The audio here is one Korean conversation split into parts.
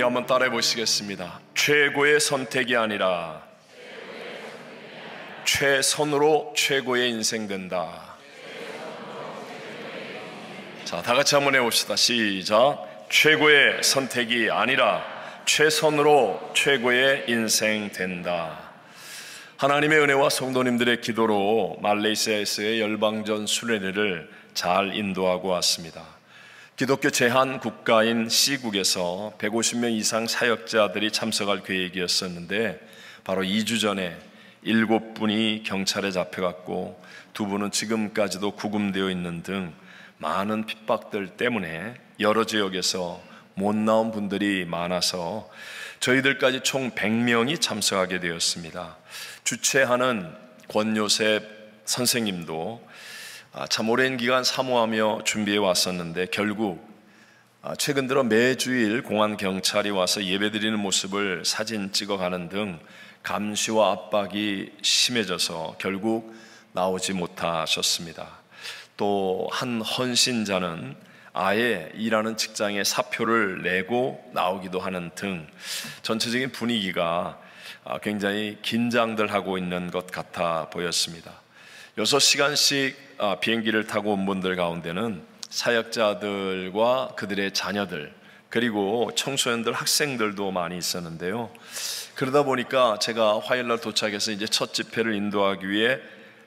한번 따라해 보시겠습니다. 최고의 선택이 아니라 최선으로 최고의 인생 된다. 자, 다 같이 한번 해봅시다. 시작. 최고의 선택이 아니라 최선으로 최고의 인생 된다. 하나님의 은혜와 성도님들의 기도로 말레이시아에서의 열방전 수련회를 잘 인도하고 왔습니다. 기독교 제한 국가인 C국에서 150명 이상 사역자들이 참석할 계획이었었는데 바로 2주 전에 7분이 경찰에 잡혀갔고 2분은 지금까지도 구금되어 있는 등 많은 핍박들 때문에 여러 지역에서 못 나온 분들이 많아서 저희들까지 총 100명이 참석하게 되었습니다. 주최하는 권요셉 선생님도 참 오랜 기간 사모하며 준비해 왔었는데 결국 최근 들어 매주일 공안 경찰이 와서 예배드리는 모습을 사진 찍어가는 등 감시와 압박이 심해져서 결국 나오지 못하셨습니다. 또 한 헌신자는 아예 일하는 직장에 사표를 내고 나오기도 하는 등 전체적인 분위기가 굉장히 긴장들 하고 있는 것 같아 보였습니다. 6시간씩 비행기를 타고 온 분들 가운데는 사역자들과 그들의 자녀들 그리고 청소년들, 학생들도 많이 있었는데요. 그러다 보니까 제가 화요일날 도착해서 이제 첫 집회를 인도하기 위해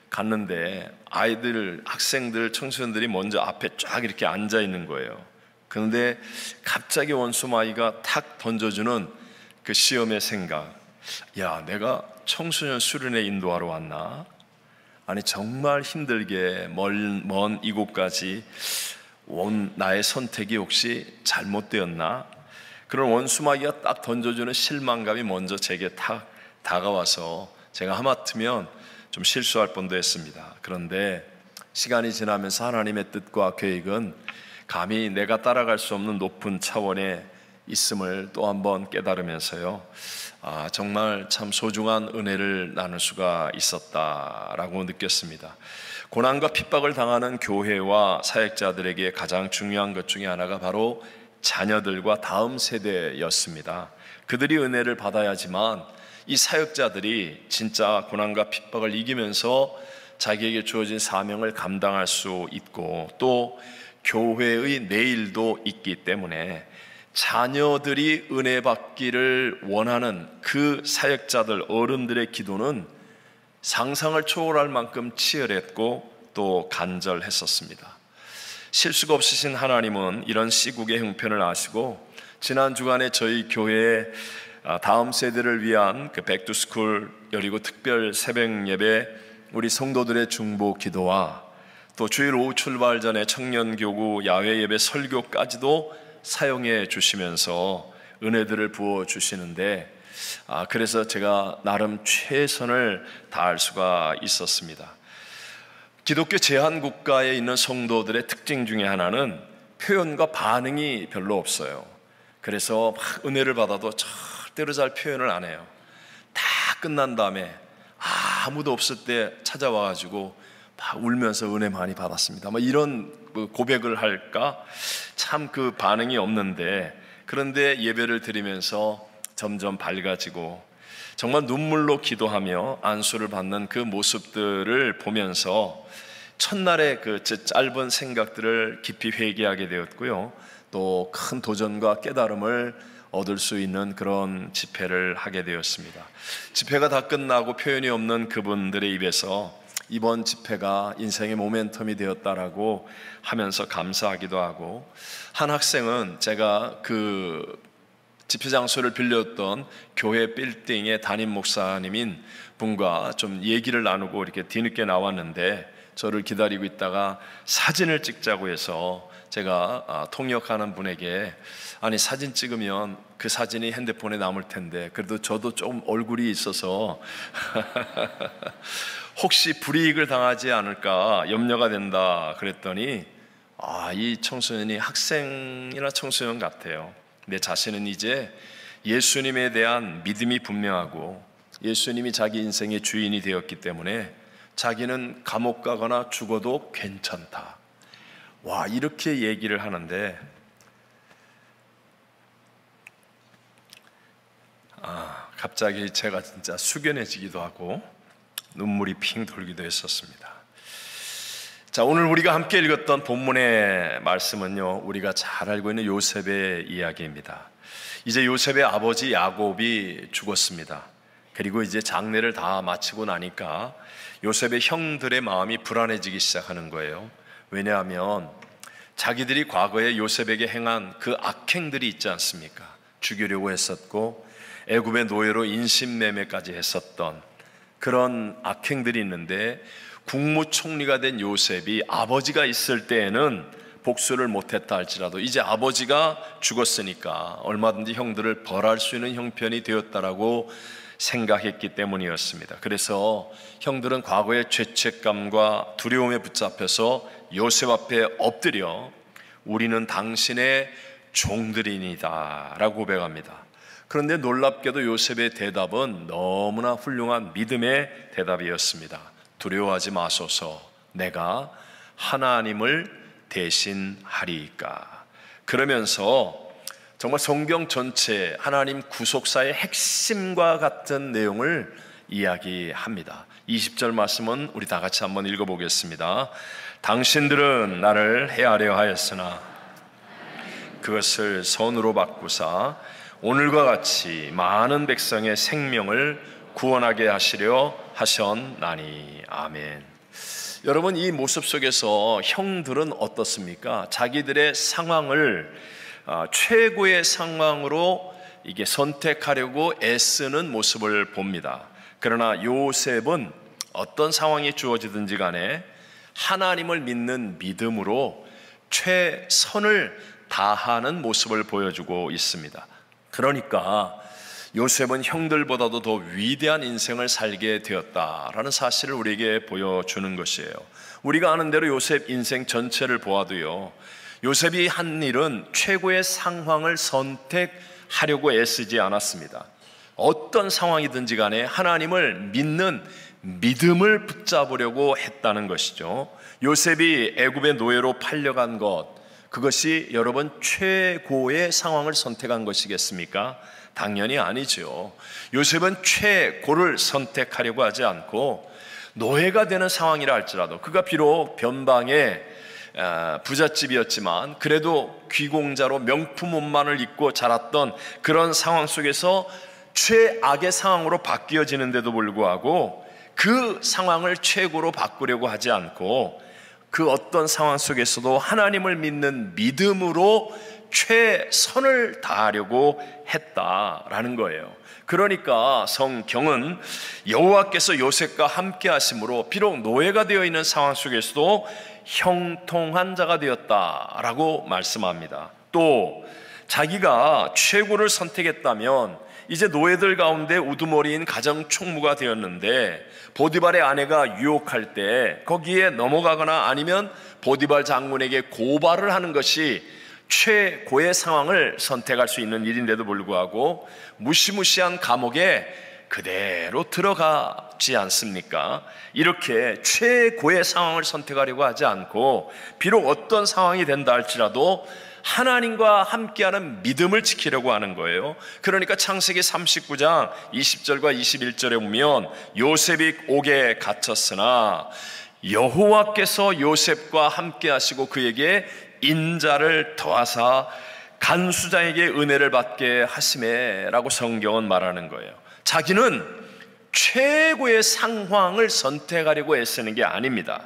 갔는데 아이들, 학생들, 청소년들이 먼저 앞에 쫙 이렇게 앉아 있는 거예요. 그런데 갑자기 원수마귀가 탁 던져주는 그 시험의 생각, 야, 내가 청소년 수련회 인도하러 왔나? 아니 정말 힘들게 먼 이곳까지 온 나의 선택이 혹시 잘못되었나? 그런 원수마귀가 딱 던져주는 실망감이 먼저 제게 탁 다가와서 제가 하마터면 좀 실수할 뻔도 했습니다. 그런데 시간이 지나면서 하나님의 뜻과 계획은 감히 내가 따라갈 수 없는 높은 차원에 있음을 또 한번 깨달으면서요, 정말 참 소중한 은혜를 나눌 수가 있었다라고 느꼈습니다. 고난과 핍박을 당하는 교회와 사역자들에게 가장 중요한 것 중에 하나가 바로 자녀들과 다음 세대였습니다. 그들이 은혜를 받아야지만 이 사역자들이 진짜 고난과 핍박을 이기면서 자기에게 주어진 사명을 감당할 수 있고 또 교회의 내일도 있기 때문에 자녀들이 은혜 받기를 원하는 그 사역자들, 어른들의 기도는 상상을 초월할 만큼 치열했고 또 간절했었습니다. 실수가 없으신 하나님은 이런 C국의 형편을 아시고 지난 주간에 저희 교회에 다음 세대를 위한 그 백투스쿨 그리고 특별 새벽 예배, 우리 성도들의 중보 기도와 또 주일 오후 출발 전에 청년교구 야외 예배 설교까지도 사용해 주시면서 은혜들을 부어 주시는데 그래서 제가 나름 최선을 다할 수가 있었습니다. 기독교 제한국가에 있는 성도들의 특징 중에 하나는 표현과 반응이 별로 없어요. 그래서 막 은혜를 받아도 절대로 잘 표현을 안 해요. 다 끝난 다음에 아무도 없을 때 찾아와가지고 막 울면서 은혜 많이 받았습니다. 뭐 이런 고백을 할까? 참 그 반응이 없는데, 그런데 예배를 드리면서 점점 밝아지고 정말 눈물로 기도하며 안수를 받는 그 모습들을 보면서 첫날의 그 짧은 생각들을 깊이 회개하게 되었고요. 또 큰 도전과 깨달음을 얻을 수 있는 그런 집회를 하게 되었습니다. 집회가 다 끝나고 표현이 없는 그분들의 입에서 이번 집회가 인생의 모멘텀이 되었다라고 하면서 감사하기도 하고, 한 학생은 제가 그 집회 장소를 빌렸던 교회 빌딩의 담임 목사님인 분과 좀 얘기를 나누고 이렇게 뒤늦게 나왔는데 저를 기다리고 있다가 사진을 찍자고 해서 제가 통역하는 분에게, 아니 사진 찍으면 그 사진이 핸드폰에 남을 텐데 그래도 저도 좀 얼굴이 있어서 혹시 불이익을 당하지 않을까 염려가 된다 그랬더니 이 청소년이 학생이나 청소년 같아요. 내 자신은 이제 예수님에 대한 믿음이 분명하고 예수님이 자기 인생의 주인이 되었기 때문에 자기는 감옥 가거나 죽어도 괜찮다. 이렇게 얘기를 하는데 갑자기 제가 진짜 숙연해지기도 하고 눈물이 핑 돌기도 했었습니다. 자, 오늘 우리가 함께 읽었던 본문의 말씀은요, 우리가 잘 알고 있는 요셉의 이야기입니다. 이제 요셉의 아버지 야곱이 죽었습니다. 그리고 이제 장례를 다 마치고 나니까 요셉의 형들의 마음이 불안해지기 시작하는 거예요. 왜냐하면 자기들이 과거에 요셉에게 행한 그 악행들이 있지 않습니까? 죽이려고 했었고 애굽의 노예로 인신매매까지 했었던 그런 악행들이 있는데, 국무총리가 된 요셉이 아버지가 있을 때에는 복수를 못했다 할지라도 이제 아버지가 죽었으니까 얼마든지 형들을 벌할 수 있는 형편이 되었다라고 생각했기 때문이었습니다. 그래서 형들은 과거의 죄책감과 두려움에 붙잡혀서 요셉 앞에 엎드려 우리는 당신의 종들이니다 라고 고백합니다. 그런데 놀랍게도 요셉의 대답은 너무나 훌륭한 믿음의 대답이었습니다. 두려워하지 마소서, 내가 하나님을 대신하리이까. 그러면서 정말 성경 전체 하나님 구속사의 핵심과 같은 내용을 이야기합니다. 20절 말씀은 우리 다 같이 한번 읽어보겠습니다. 당신들은 나를 해하려 하였으나 그것을 선으로 바꾸사 오늘과 같이 많은 백성의 생명을 구원하게 하시려 하셨나니. 아멘. 여러분, 이 모습 속에서 형들은 어떻습니까? 자기들의 상황을 최고의 상황으로 이게 선택하려고 애쓰는 모습을 봅니다. 그러나 요셉은 어떤 상황이 주어지든지 간에 하나님을 믿는 믿음으로 최선을 다하는 모습을 보여주고 있습니다. 그러니까 요셉은 형들보다도 더 위대한 인생을 살게 되었다라는 사실을 우리에게 보여주는 것이에요. 우리가 아는 대로 요셉 인생 전체를 보아도요, 요셉이 한 일은 최고의 상황을 선택하려고 애쓰지 않았습니다. 어떤 상황이든지 간에 하나님을 믿는 믿음을 붙잡으려고 했다는 것이죠. 요셉이 애굽의 노예로 팔려간 것, 그것이 여러분 최고의 상황을 선택한 것이겠습니까? 당연히 아니죠. 요셉은 최고를 선택하려고 하지 않고 노예가 되는 상황이라 할지라도, 그가 비록 변방의 부잣집이었지만 그래도 귀공자로 명품 옷만을 입고 자랐던 그런 상황 속에서 최악의 상황으로 바뀌어지는데도 불구하고 그 상황을 최고로 바꾸려고 하지 않고 그 어떤 상황 속에서도 하나님을 믿는 믿음으로 최선을 다하려고 했다라는 거예요. 그러니까 성경은 여호와께서 요셉과 함께 하심으로 비록 노예가 되어 있는 상황 속에서도 형통한 자가 되었다라고 말씀합니다. 또 자기가 최고를 선택했다면 이제 노예들 가운데 우두머리인 가정 총무가 되었는데, 보디발의 아내가 유혹할 때 거기에 넘어가거나 아니면 보디발 장군에게 고발을 하는 것이 최고의 상황을 선택할 수 있는 일인데도 불구하고 무시무시한 감옥에 그대로 들어가지 않습니까? 이렇게 최고의 상황을 선택하려고 하지 않고 비록 어떤 상황이 된다 할지라도 하나님과 함께하는 믿음을 지키려고 하는 거예요. 그러니까 창세기 39장 20절과 21절에 보면 요셉이 옥에 갇혔으나 여호와께서 요셉과 함께 하시고 그에게 인자를 더하사 간수장에게 은혜를 받게 하시매라고 성경은 말하는 거예요. 자기는 최고의 상황을 선택하려고 애쓰는 게 아닙니다.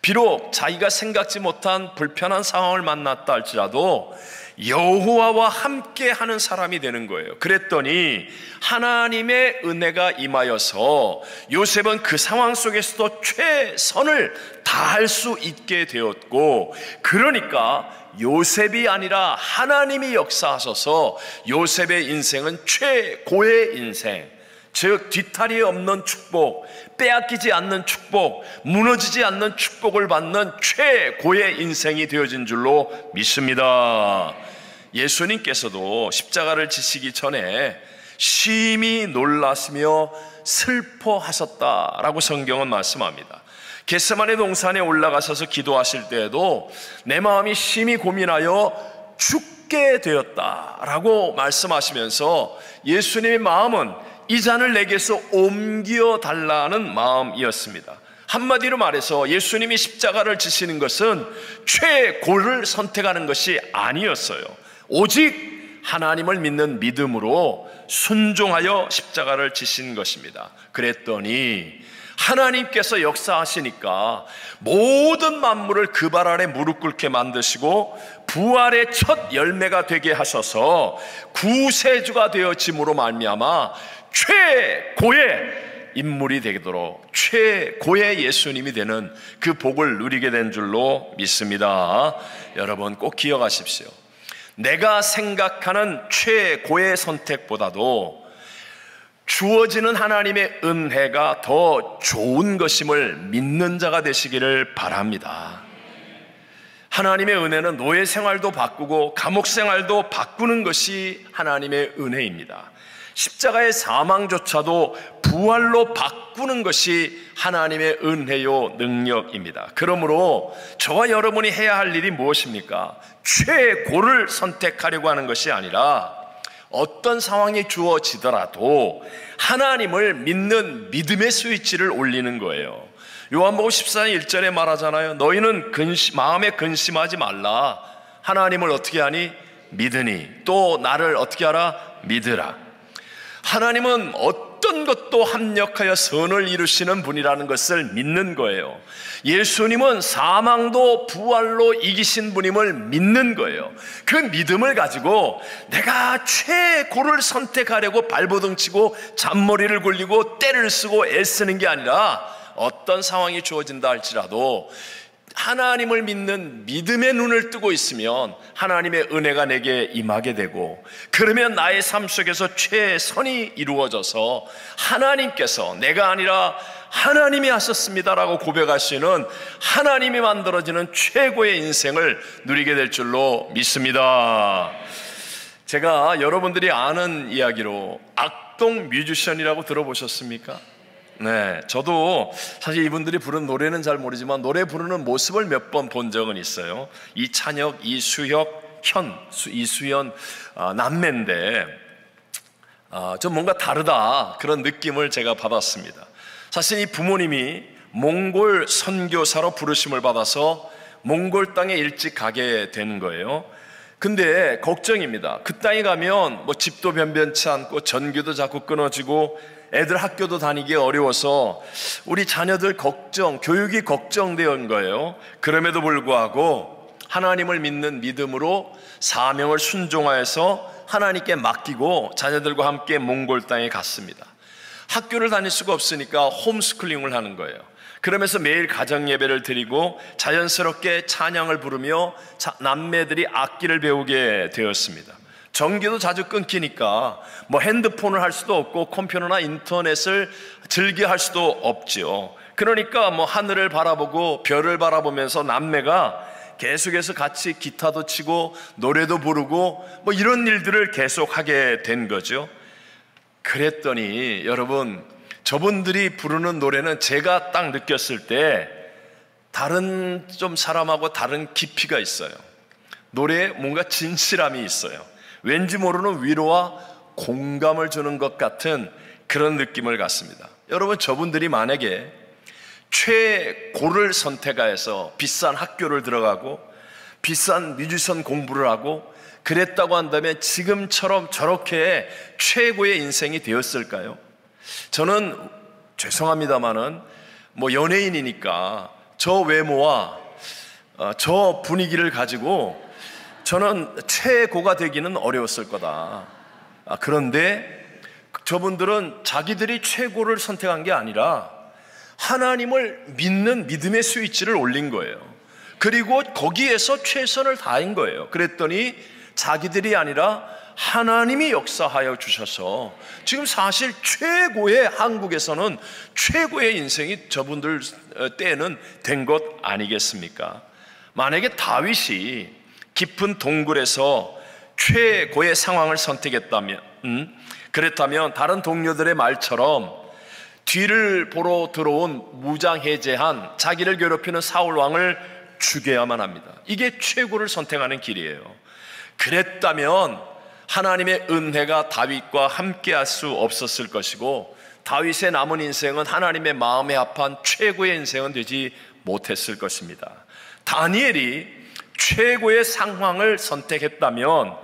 비록 자기가 생각지 못한 불편한 상황을 만났다 할지라도 여호와와 함께 하는 사람이 되는 거예요. 그랬더니 하나님의 은혜가 임하여서 요셉은 그 상황 속에서도 최선을 다할 수 있게 되었고, 그러니까 요셉이 아니라 하나님이 역사하셔서 요셉의 인생은 최고의 인생, 즉 뒤탈이 없는 축복, 빼앗기지 않는 축복, 무너지지 않는 축복을 받는 최고의 인생이 되어진 줄로 믿습니다. 예수님께서도 십자가를 지시기 전에 심히 놀라시며 슬퍼하셨다라고 성경은 말씀합니다. 겟세마네 동산에 올라가셔서 기도하실 때에도 내 마음이 심히 고민하여 죽게 되었다라고 말씀하시면서 예수님의 마음은 이 잔을 내게서 옮겨 달라는 마음이었습니다. 한마디로 말해서 예수님이 십자가를 지시는 것은 최고를 선택하는 것이 아니었어요. 오직 하나님을 믿는 믿음으로 순종하여 십자가를 지신 것입니다. 그랬더니 하나님께서 역사하시니까 모든 만물을 그 발 아래 무릎 꿇게 만드시고 부활의 첫 열매가 되게 하셔서 구세주가 되어짐으로 말미암아 최고의 인물이 되도록 최고의 예수님이 되는 그 복을 누리게 된 줄로 믿습니다. 여러분 꼭 기억하십시오. 내가 생각하는 최고의 선택보다도 주어지는 하나님의 은혜가 더 좋은 것임을 믿는 자가 되시기를 바랍니다. 하나님의 은혜는 노예 생활도 바꾸고 감옥 생활도 바꾸는 것이 하나님의 은혜입니다. 십자가의 사망조차도 부활로 바꾸는 것이 하나님의 은혜요 능력입니다. 그러므로 저와 여러분이 해야 할 일이 무엇입니까? 최고를 선택하려고 하는 것이 아니라 어떤 상황이 주어지더라도 하나님을 믿는 믿음의 스위치를 올리는 거예요. 요한복음 14장 1절에 말하잖아요. 너희는 마음에 근심하지 말라. 하나님을 어떻게 하니? 믿으니. 또 나를 어떻게 하라? 믿으라. 하나님은 어떤 것도 합력하여 선을 이루시는 분이라는 것을 믿는 거예요. 예수님은 사망도 부활로 이기신 분임을 믿는 거예요. 그 믿음을 가지고 내가 최고를 선택하려고 발버둥 치고 잔머리를 굴리고 때를 쓰고 애쓰는 게 아니라 어떤 상황이 주어진다 할지라도 하나님을 믿는 믿음의 눈을 뜨고 있으면 하나님의 은혜가 내게 임하게 되고, 그러면 나의 삶 속에서 최선이 이루어져서 하나님께서 내가 아니라 하나님이 하셨습니다라고 고백하시는 하나님이 만들어지는 최고의 인생을 누리게 될 줄로 믿습니다. 제가 여러분들이 아는 이야기로 악동 뮤지션이라고 들어보셨습니까? 네, 저도 사실 이분들이 부른 노래는 잘 모르지만 노래 부르는 모습을 몇 번 본 적은 있어요. 이찬혁, 이수혁, 이수연 남매인데 좀 뭔가 다르다 그런 느낌을 제가 받았습니다. 사실 이 부모님이 몽골 선교사로 부르심을 받아서 몽골 땅에 일찍 가게 된 거예요. 근데 걱정입니다. 그 땅에 가면 뭐 집도 변변치 않고 전기도 자꾸 끊어지고 애들 학교도 다니기 어려워서 우리 자녀들 교육이 걱정되는 거예요. 그럼에도 불구하고 하나님을 믿는 믿음으로 사명을 순종하여서 하나님께 맡기고 자녀들과 함께 몽골 땅에 갔습니다. 학교를 다닐 수가 없으니까 홈스쿨링을 하는 거예요. 그러면서 매일 가정 예배를 드리고 자연스럽게 찬양을 부르며 남매들이 악기를 배우게 되었습니다. 전기도 자주 끊기니까 뭐 핸드폰을 할 수도 없고 컴퓨터나 인터넷을 즐겨 할 수도 없지요. 그러니까 뭐 하늘을 바라보고 별을 바라보면서 남매가 계속해서 같이 기타도 치고 노래도 부르고 뭐 이런 일들을 계속하게 된 거죠. 그랬더니 여러분, 저분들이 부르는 노래는 제가 딱 느꼈을 때 다른 좀 사람하고 다른 깊이가 있어요. 노래에 뭔가 진실함이 있어요. 왠지 모르는 위로와 공감을 주는 것 같은 그런 느낌을 갖습니다. 여러분, 저분들이 만약에 최고를 선택하여서 비싼 학교를 들어가고 비싼 뮤지션 공부를 하고 그랬다고 한다면 지금처럼 저렇게 최고의 인생이 되었을까요? 저는 죄송합니다마는 뭐 연예인이니까 저 외모와 저 분위기를 가지고 저는 최고가 되기는 어려웠을 거다. 그런데 저분들은 자기들이 최고를 선택한 게 아니라 하나님을 믿는 믿음의 스위치를 올린 거예요. 그리고 거기에서 최선을 다한 거예요. 그랬더니 자기들이 아니라 하나님이 역사하여 주셔서 지금 사실 최고의, 한국에서는 최고의 인생이 저분들 때에는 된 것 아니겠습니까? 만약에 다윗이 깊은 동굴에서 최고의 상황을 선택했다면, 그랬다면 다른 동료들의 말처럼 뒤를 보러 들어온 무장해제한 자기를 괴롭히는 사울 왕을 죽여야만 합니다. 이게 최고를 선택하는 길이에요. 그랬다면 하나님의 은혜가 다윗과 함께할 수 없었을 것이고, 다윗의 남은 인생은 하나님의 마음에 합한 최고의 인생은 되지 못했을 것입니다. 다니엘이 최고의 상황을 선택했다면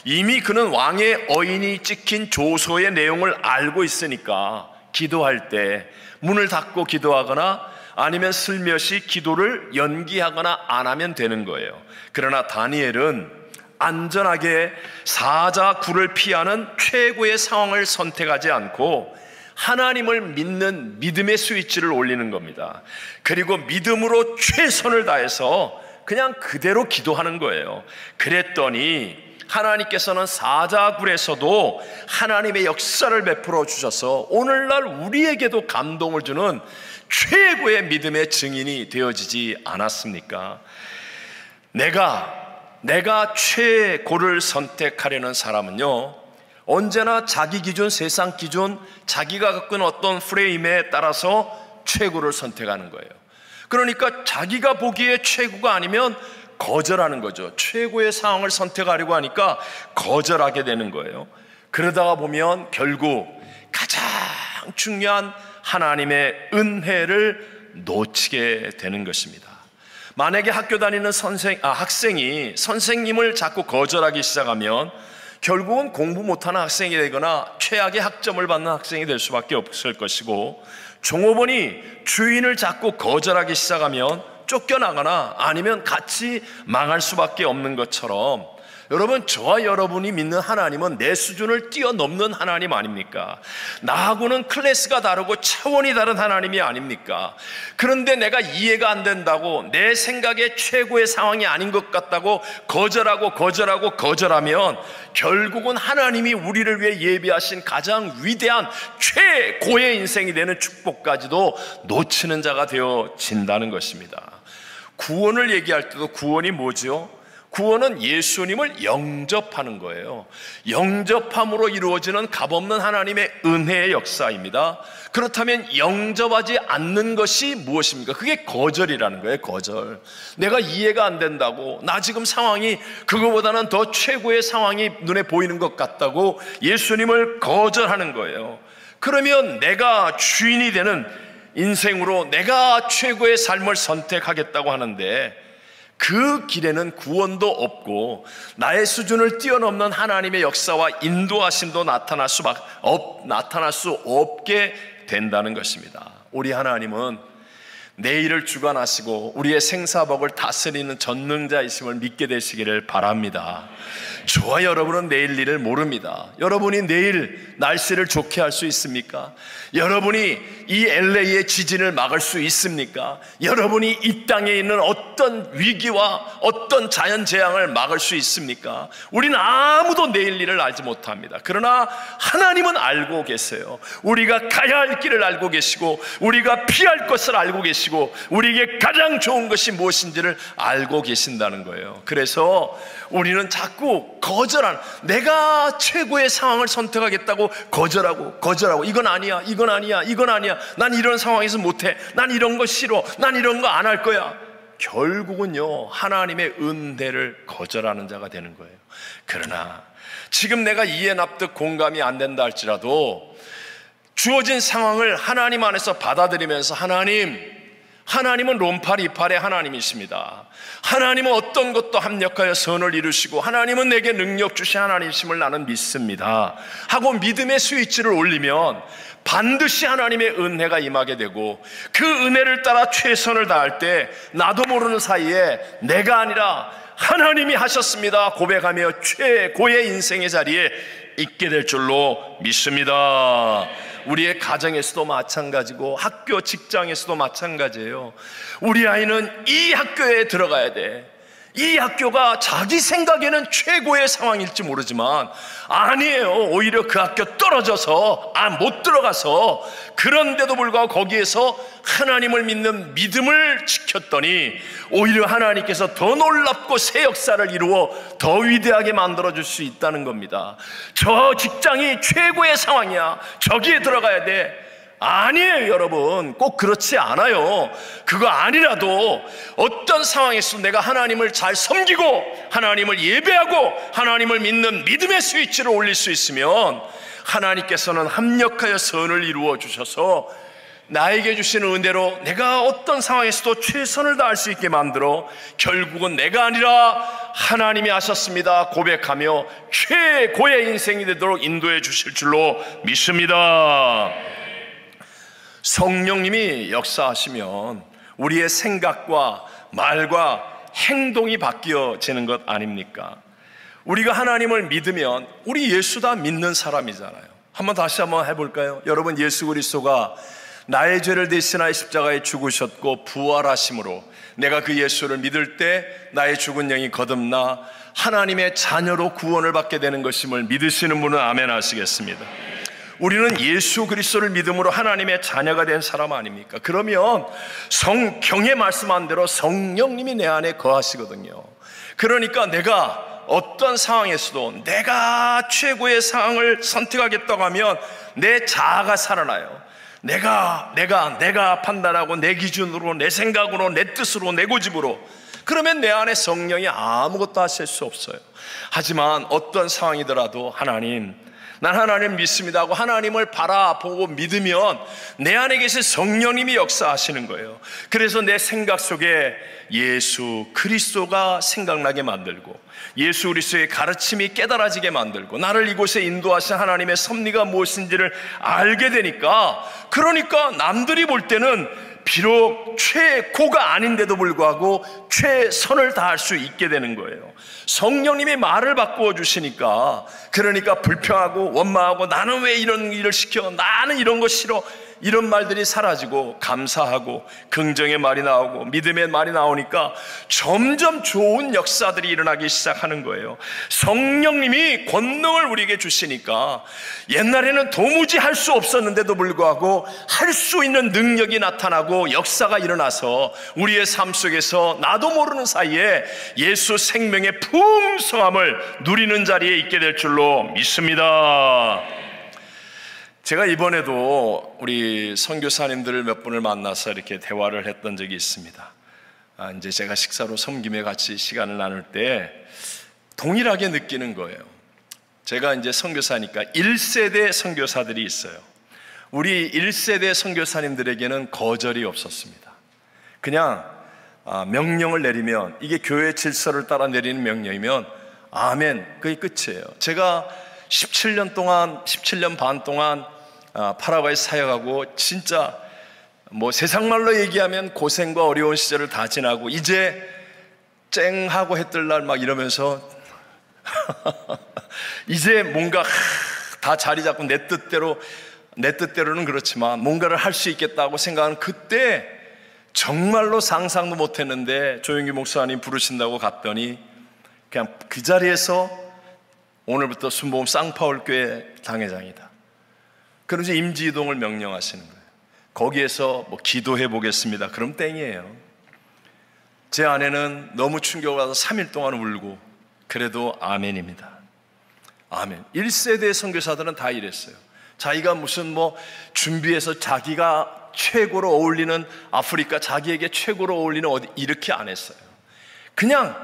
이미 그는 왕의 어인이 찍힌 조서의 내용을 알고 있으니까 기도할 때 문을 닫고 기도하거나 아니면 슬며시 기도를 연기하거나 안 하면 되는 거예요. 그러나 다니엘은 안전하게 사자굴을 피하는 최고의 상황을 선택하지 않고 하나님을 믿는 믿음의 스위치를 올리는 겁니다. 그리고 믿음으로 최선을 다해서 그냥 그대로 기도하는 거예요. 그랬더니 하나님께서는 사자굴에서도 하나님의 역사를 베풀어 주셔서 오늘날 우리에게도 감동을 주는 최고의 믿음의 증인이 되어지지 않았습니까? 내가 최고를 선택하려는 사람은요, 언제나 자기 기준, 세상 기준, 자기가 갖고 있는 어떤 프레임에 따라서 최고를 선택하는 거예요. 그러니까 자기가 보기에 최고가 아니면 거절하는 거죠. 최고의 상황을 선택하려고 하니까 거절하게 되는 거예요. 그러다가 보면 결국 가장 중요한 하나님의 은혜를 놓치게 되는 것입니다. 만약에 학교 다니는 학생이 선생님을 자꾸 거절하기 시작하면 결국은 공부 못하는 학생이 되거나 최악의 학점을 받는 학생이 될 수밖에 없을 것이고, 종업원이 주인을 자꾸 거절하기 시작하면 쫓겨나거나 아니면 같이 망할 수밖에 없는 것처럼, 여러분, 저와 여러분이 믿는 하나님은 내 수준을 뛰어넘는 하나님 아닙니까? 나하고는 클래스가 다르고 차원이 다른 하나님이 아닙니까? 그런데 내가 이해가 안 된다고, 내 생각에 최고의 상황이 아닌 것 같다고 거절하면 결국은 하나님이 우리를 위해 예비하신 가장 위대한 최고의 인생이 되는 축복까지도 놓치는 자가 되어진다는 것입니다. 구원을 얘기할 때도 구원이 뭐죠? 구원은 예수님을 영접하는 거예요. 영접함으로 이루어지는 값없는 하나님의 은혜의 역사입니다. 그렇다면 영접하지 않는 것이 무엇입니까? 그게 거절이라는 거예요. 거절. 내가 이해가 안 된다고, 나 지금 상황이 그거보다는 더 최고의 상황이 눈에 보이는 것 같다고 예수님을 거절하는 거예요. 그러면 내가 주인이 되는 인생으로 내가 최고의 삶을 선택하겠다고 하는데, 그 길에는 구원도 없고 나의 수준을 뛰어넘는 하나님의 역사와 인도하심도 나타날 수 없게 된다는 것입니다. 우리 하나님은 내일을 주관하시고 우리의 생사복을 다스리는 전능자이심을 믿게 되시기를 바랍니다. 저와 여러분은 내일 일을 모릅니다. 여러분이 내일 날씨를 좋게 할 수 있습니까? 여러분이 이 LA의 지진을 막을 수 있습니까? 여러분이 이 땅에 있는 어떤 위기와 어떤 자연재앙을 막을 수 있습니까? 우리는 아무도 내일 일을 알지 못합니다. 그러나 하나님은 알고 계세요. 우리가 가야 할 길을 알고 계시고 우리가 피할 것을 알고 계시고 우리에게 가장 좋은 것이 무엇인지를 알고 계신다는 거예요. 그래서 우리는 자꾸 내가 최고의 상황을 선택하겠다고 거절하고 이건 아니야, 난 이런 상황에서 못해, 난 이런 거 싫어, 난 이런 거 안 할 거야. 결국은요, 하나님의 은혜를 거절하는 자가 되는 거예요. 그러나 지금 내가 이해 납득 공감이 안 된다 할지라도 주어진 상황을 하나님 안에서 받아들이면서 하나님은 롬팔 이팔의 하나님이십니다. 하나님은 어떤 것도 합력하여 선을 이루시고 하나님은 내게 능력 주신 하나님이심을 나는 믿습니다 하고 믿음의 스위치를 올리면 반드시 하나님의 은혜가 임하게 되고, 그 은혜를 따라 최선을 다할 때 나도 모르는 사이에 내가 아니라 하나님이 하셨습니다 고백하며 최고의 인생의 자리에 있게 될 줄로 믿습니다. 우리의 가정에서도 마찬가지고 학교, 직장에서도 마찬가지예요. 우리 아이는 이 학교에 들어가야 돼. 이 학교가 자기 생각에는 최고의 상황일지 모르지만 아니에요. 오히려 그 학교 떨어져서 못 들어가서, 그런데도 불구하고 거기에서 하나님을 믿는 믿음을 지켰더니 오히려 하나님께서 더 놀랍고 새 역사를 이루어 더 위대하게 만들어줄 수 있다는 겁니다. 저 직장이 최고의 상황이야, 저기에 들어가야 돼. 아니에요, 여러분. 꼭 그렇지 않아요. 그거 아니라도 어떤 상황에서 내가 하나님을 잘 섬기고 하나님을 예배하고 하나님을 믿는 믿음의 스위치를 올릴 수 있으면 하나님께서는 합력하여 선을 이루어 주셔서 나에게 주시는 은혜로 내가 어떤 상황에서도 최선을 다할 수 있게 만들어 결국은 내가 아니라 하나님이 하셨습니다 고백하며 최고의 인생이 되도록 인도해 주실 줄로 믿습니다. 성령님이 역사하시면 우리의 생각과 말과 행동이 바뀌어지는 것 아닙니까? 우리가 하나님을 믿으면 우리 예수 다 믿는 사람이잖아요. 다시 한번 해볼까요? 여러분, 예수 그리스도가 나의 죄를 대신하여 십자가에 죽으셨고 부활하심으로 내가 그 예수를 믿을 때 나의 죽은 영이 거듭나 하나님의 자녀로 구원을 받게 되는 것임을 믿으시는 분은 아멘 하시겠습니다. 우리는 예수 그리스도를 믿음으로 하나님의 자녀가 된 사람 아닙니까? 그러면 성경에 말씀한 대로 성령님이 내 안에 거하시거든요. 그러니까 내가 어떤 상황에서도 내가 최고의 상황을 선택하겠다고 하면 내 자아가 살아나요. 내가 판단하고 내 기준으로, 내 생각으로, 내 뜻으로, 내 고집으로, 그러면 내 안에 성령이 아무것도 하실 수 없어요. 하지만 어떤 상황이더라도 난 하나님 믿습니다 하고 하나님을 바라보고 믿으면 내 안에 계신 성령님이 역사하시는 거예요. 그래서 내 생각 속에 예수 그리스도가 생각나게 만들고 예수 그리스도의 가르침이 깨달아지게 만들고 나를 이곳에 인도하신 하나님의 섭리가 무엇인지를 알게 되니까, 그러니까 남들이 볼 때는 비록 최고가 아닌데도 불구하고 최선을 다할 수 있게 되는 거예요. 성령님이 말을 바꾸어 주시니까, 그러니까 불평하고 원망하고 나는 왜 이런 일을 시켜, 나는 이런 거 싫어, 이런 말들이 사라지고 감사하고 긍정의 말이 나오고 믿음의 말이 나오니까 점점 좋은 역사들이 일어나기 시작하는 거예요. 성령님이 권능을 우리에게 주시니까 옛날에는 도무지 할 수 없었는데도 불구하고 할 수 있는 능력이 나타나고 역사가 일어나서 우리의 삶 속에서 나도 모르는 사이에 예수 생명의 풍성함을 누리는 자리에 있게 될 줄로 믿습니다. 제가 이번에도 우리 선교사님들 몇 분을 만나서 이렇게 대화를 했던 적이 있습니다. 이제 제가 식사로 섬김에 같이 시간을 나눌 때 동일하게 느끼는 거예요. 제가 이제 선교사니까 1세대 선교사들이 있어요. 우리 1세대 선교사님들에게는 거절이 없었습니다. 그냥 명령을 내리면, 이게 교회 질서를 따라 내리는 명령이면 아멘, 그게 끝이에요. 제가 17년 반 동안 파라과이 사역하고 진짜 세상 말로 얘기하면 고생과 어려운 시절을 다 지나고 이제 쨍하고 해 뜰 날 막 이러면서 이제 뭔가 다 자리 잡고 내 뜻대로는 그렇지만 뭔가를 할 수 있겠다고 생각하는 그때 정말로 상상도 못했는데 조용기 목사님 부르신다고 갔더니 그냥 그 자리에서 오늘부터 순복음 쌍파울교회 당회장이다. 그러면서 임지이동을 명령하시는 거예요. 거기에서 기도해 보겠습니다. 그럼 땡이에요. 제 아내는 너무 충격을 받아서 3일 동안 울고, 그래도 아멘입니다. 아멘. 1세대 선교사들은 다 이랬어요. 자기가 무슨 준비해서 자기가 최고로 어울리는 아프리카, 자기에게 최고로 어울리는 어디, 이렇게 안 했어요. 그냥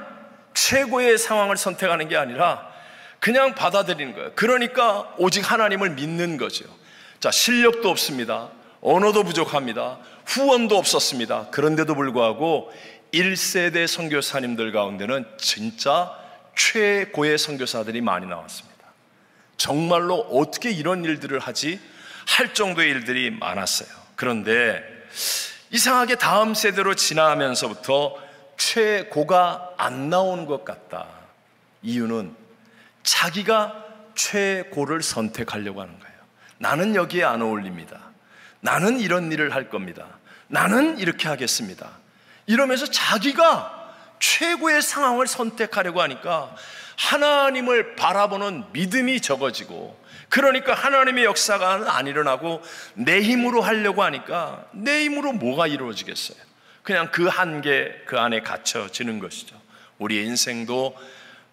최고의 상황을 선택하는 게 아니라 그냥 받아들이는 거예요. 그러니까 오직 하나님을 믿는 거죠. 자, 실력도 없습니다. 언어도 부족합니다. 후원도 없었습니다. 그런데도 불구하고 1세대 선교사님들 가운데는 진짜 최고의 선교사들이 많이 나왔습니다. 정말로 어떻게 이런 일들을 하지? 할 정도의 일들이 많았어요. 그런데 이상하게 다음 세대로 지나면서부터 최고가 안 나오는 것 같다. 이유는 자기가 최고를 선택하려고 하는 거예요. 나는 여기에 안 어울립니다. 나는 이런 일을 할 겁니다. 나는 이렇게 하겠습니다. 이러면서 자기가 최고의 상황을 선택하려고 하니까 하나님을 바라보는 믿음이 적어지고, 그러니까 하나님의 역사가 안 일어나고 내 힘으로 하려고 하니까 내 힘으로 뭐가 이루어지겠어요? 그냥 그 한계, 그 안에 갇혀지는 것이죠. 우리의 인생도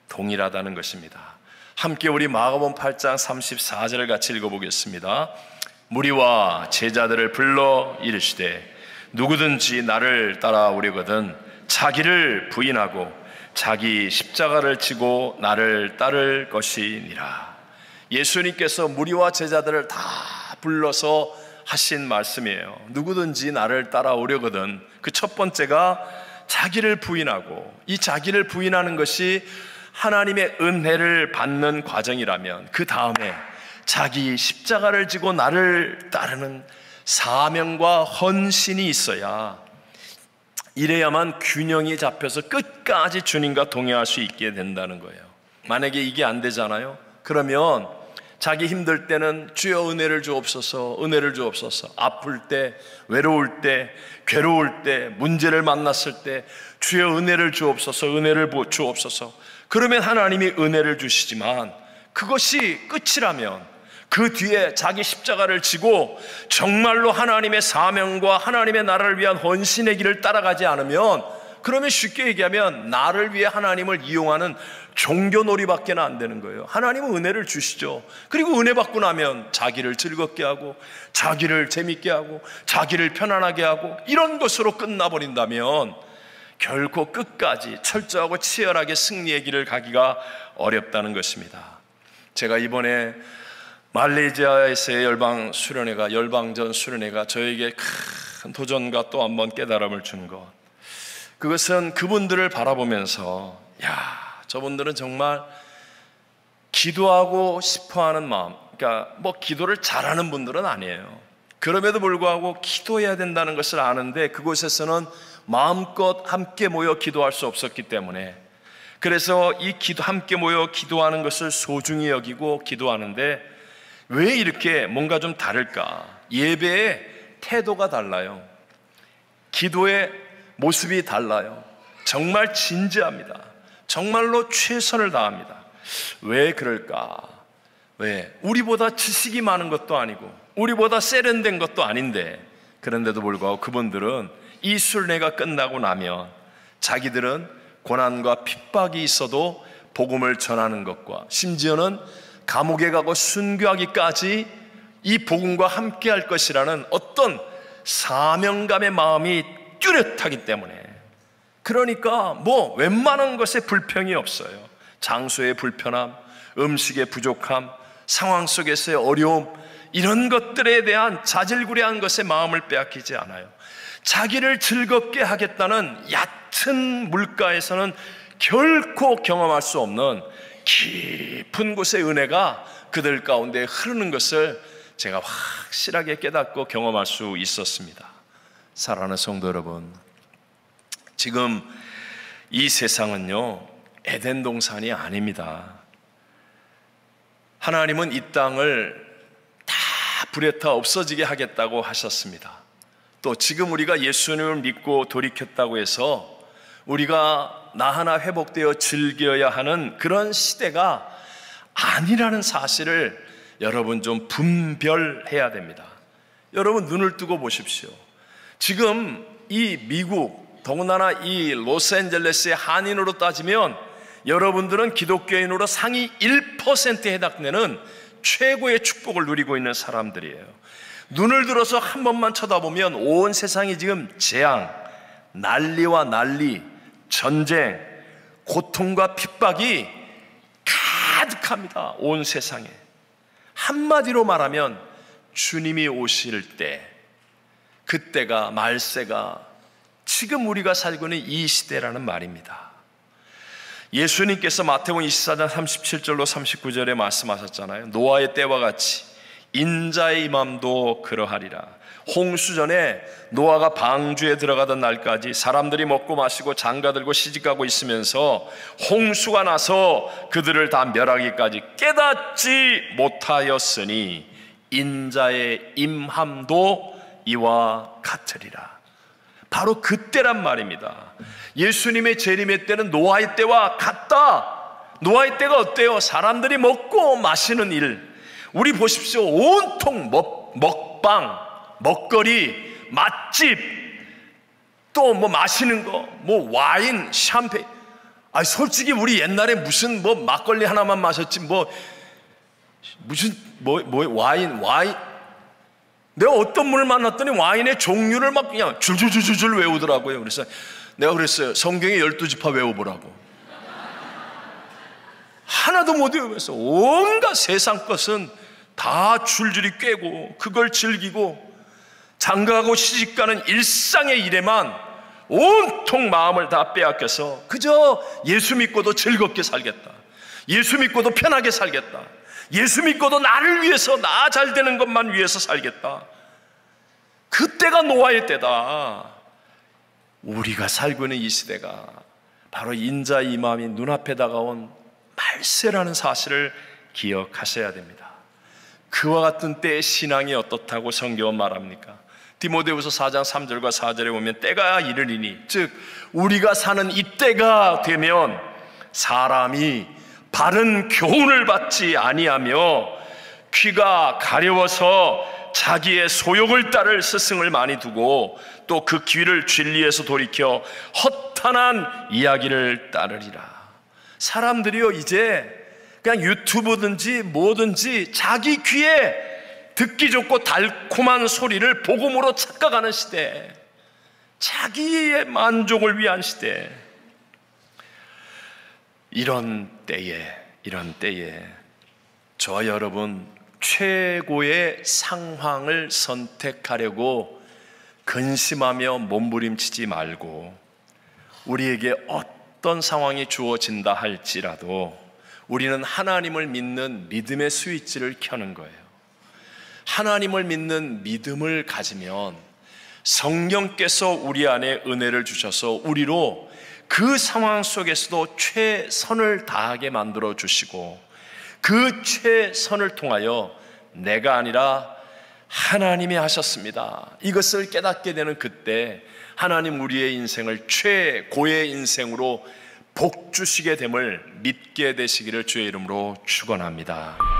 동일하다는 것입니다. 함께 우리 마가복음 8장 34절을 같이 읽어보겠습니다. 무리와 제자들을 불러 이르시되 누구든지 나를 따라오려거든 자기를 부인하고 자기 십자가를 지고 나를 따를 것이니라. 예수님께서 무리와 제자들을 다 불러서 하신 말씀이에요. 누구든지 나를 따라오려거든, 그 첫 번째가 자기를 부인하고, 이 자기를 부인하는 것이 하나님의 은혜를 받는 과정이라면 그 다음에 자기 십자가를 지고 나를 따르는 사명과 헌신이 있어야, 이래야만 균형이 잡혀서 끝까지 주님과 동행할 수 있게 된다는 거예요. 만약에 이게 안 되잖아요. 그러면 자기 힘들 때는 주여 은혜를 주옵소서, 은혜를 주옵소서, 아플 때, 외로울 때, 괴로울 때, 문제를 만났을 때 주여 은혜를 주옵소서, 은혜를 주옵소서. 그러면 하나님이 은혜를 주시지만 그것이 끝이라면, 그 뒤에 자기 십자가를 지고 정말로 하나님의 사명과 하나님의 나라를 위한 헌신의 길을 따라가지 않으면, 그러면 쉽게 얘기하면 나를 위해 하나님을 이용하는 종교놀이밖에 안 되는 거예요. 하나님은 은혜를 주시죠. 그리고 은혜 받고 나면 자기를 즐겁게 하고, 자기를 재밌게 하고, 자기를 편안하게 하고, 이런 것으로 끝나버린다면 결코 끝까지 철저하고 치열하게 승리의 길을 가기가 어렵다는 것입니다. 제가 이번에 말레이시아에서의 열방전 수련회가 저에게 큰 도전과 또 한 번 깨달음을 주는 것, 그것은 그분들을 바라보면서, 저분들은 정말 기도하고 싶어하는 마음, 그러니까 기도를 잘하는 분들은 아니에요. 그럼에도 불구하고 기도해야 된다는 것을 아는데 그곳에서는 마음껏 함께 모여 기도할 수 없었기 때문에, 그래서 함께 모여 기도하는 것을 소중히 여기고 기도하는데, 왜 이렇게 뭔가 좀 다를까? 예배의 태도가 달라요. 기도의 모습이 달라요. 정말 진지합니다. 정말로 최선을 다합니다. 왜 그럴까? 왜? 우리보다 지식이 많은 것도 아니고 우리보다 세련된 것도 아닌데, 그런데도 불구하고 그분들은 이 순례가 끝나고 나면 자기들은 고난과 핍박이 있어도 복음을 전하는 것과, 심지어는 감옥에 가고 순교하기까지 이 복음과 함께 할 것이라는 어떤 사명감의 마음이 뚜렷하기 때문에, 그러니까 웬만한 것에 불평이 없어요. 장소의 불편함, 음식의 부족함, 상황 속에서의 어려움, 이런 것들에 대한 자질구레한 것에 마음을 빼앗기지 않아요. 자기를 즐겁게 하겠다는 얕은 물가에서는 결코 경험할 수 없는 깊은 곳의 은혜가 그들 가운데 흐르는 것을 제가 확실하게 깨닫고 경험할 수 있었습니다. 사랑하는 성도 여러분, 지금 이 세상은요, 에덴 동산이 아닙니다. 하나님은 이 땅을 다 불에 타 없어지게 하겠다고 하셨습니다. 또 지금 우리가 예수님을 믿고 돌이켰다고 해서 우리가 나 하나 회복되어 즐겨야 하는 그런 시대가 아니라는 사실을 여러분 좀 분별해야 됩니다. 여러분 눈을 뜨고 보십시오. 지금 이 미국, 더군다나 이 로스앤젤레스의 한인으로 따지면 여러분들은 기독교인으로 상위 1%에 해당되는 최고의 축복을 누리고 있는 사람들이에요. 눈을 들어서 한 번만 쳐다보면 온 세상이 지금 재앙, 난리와 난리, 전쟁, 고통과 핍박이 가득합니다. 온 세상에. 한마디로 말하면 주님이 오실 때, 그때가, 말세가 지금 우리가 살고 있는 이 시대라는 말입니다. 예수님께서 마태복음 24장 37절로 39절에 말씀하셨잖아요. 노아의 때와 같이 인자의 임함도 그러하리라. 홍수전에 노아가 방주에 들어가던 날까지 사람들이 먹고 마시고 장가들고 시집가고 있으면서 홍수가 나서 그들을 다 멸하기까지 깨닫지 못하였으니 인자의 임함도 이와 같으리라. 바로 그때란 말입니다. 예수님의 재림의 때는 노아의 때와 같다. 노아의 때가 어때요? 사람들이 먹고 마시는 일. 우리 보십시오. 온통 먹방, 먹거리, 맛집, 또 마시는 거, 와인, 샴페인. 솔직히 우리 옛날에 무슨 막걸리 하나만 마셨지 와인 내가 어떤 분을 만났더니 와인의 종류를 막 그냥 줄줄줄줄 외우더라고요. 그래서 내가 그랬어요. 성경의 12지파 외워보라고. 하나도 못 외우면서 온갖 세상 것은 다 줄줄이 꿰고 그걸 즐기고 장가가고 시집가는 일상의 일에만 온통 마음을 다 빼앗겨서 그저 예수 믿고도 즐겁게 살겠다, 예수 믿고도 편하게 살겠다, 예수 믿고도 나를 위해서 나 잘 되는 것만 위해서 살겠다. 그때가 노아의 때다. 우리가 살고 있는 이 시대가 바로 인자 이맘이 눈앞에 다가온 말세라는 사실을 기억하셔야 됩니다. 그와 같은 때의 신앙이 어떻다고 성경은 말합니까? 디모데후서 4장 3절과 4절에 보면 때가 이르리니, 즉 우리가 사는 이 때가 되면 사람이 바른 교훈을 받지 아니하며 귀가 가려워서 자기의 소욕을 따를 스승을 많이 두고 또 그 귀를 진리에서 돌이켜 허탄한 이야기를 따르리라. 사람들이요 이제 그냥 유튜브든지 뭐든지 자기 귀에 듣기 좋고 달콤한 소리를 복음으로 착각하는 시대, 자기의 만족을 위한 시대. 이런 때에 저와 여러분 최고의 상황을 선택하려고 근심하며 몸부림치지 말고, 우리에게 어떤 상황이 주어진다 할지라도 우리는 하나님을 믿는 믿음의 스위치를 켜는 거예요. 하나님을 믿는 믿음을 가지면 성령께서 우리 안에 은혜를 주셔서 우리로 그 상황 속에서도 최선을 다하게 만들어 주시고, 그 최선을 통하여 내가 아니라 하나님이 하셨습니다, 이것을 깨닫게 되는 그때 하나님 우리의 인생을 최고의 인생으로 복 주시게 됨을 믿게 되시기를 주의 이름으로 축원합니다.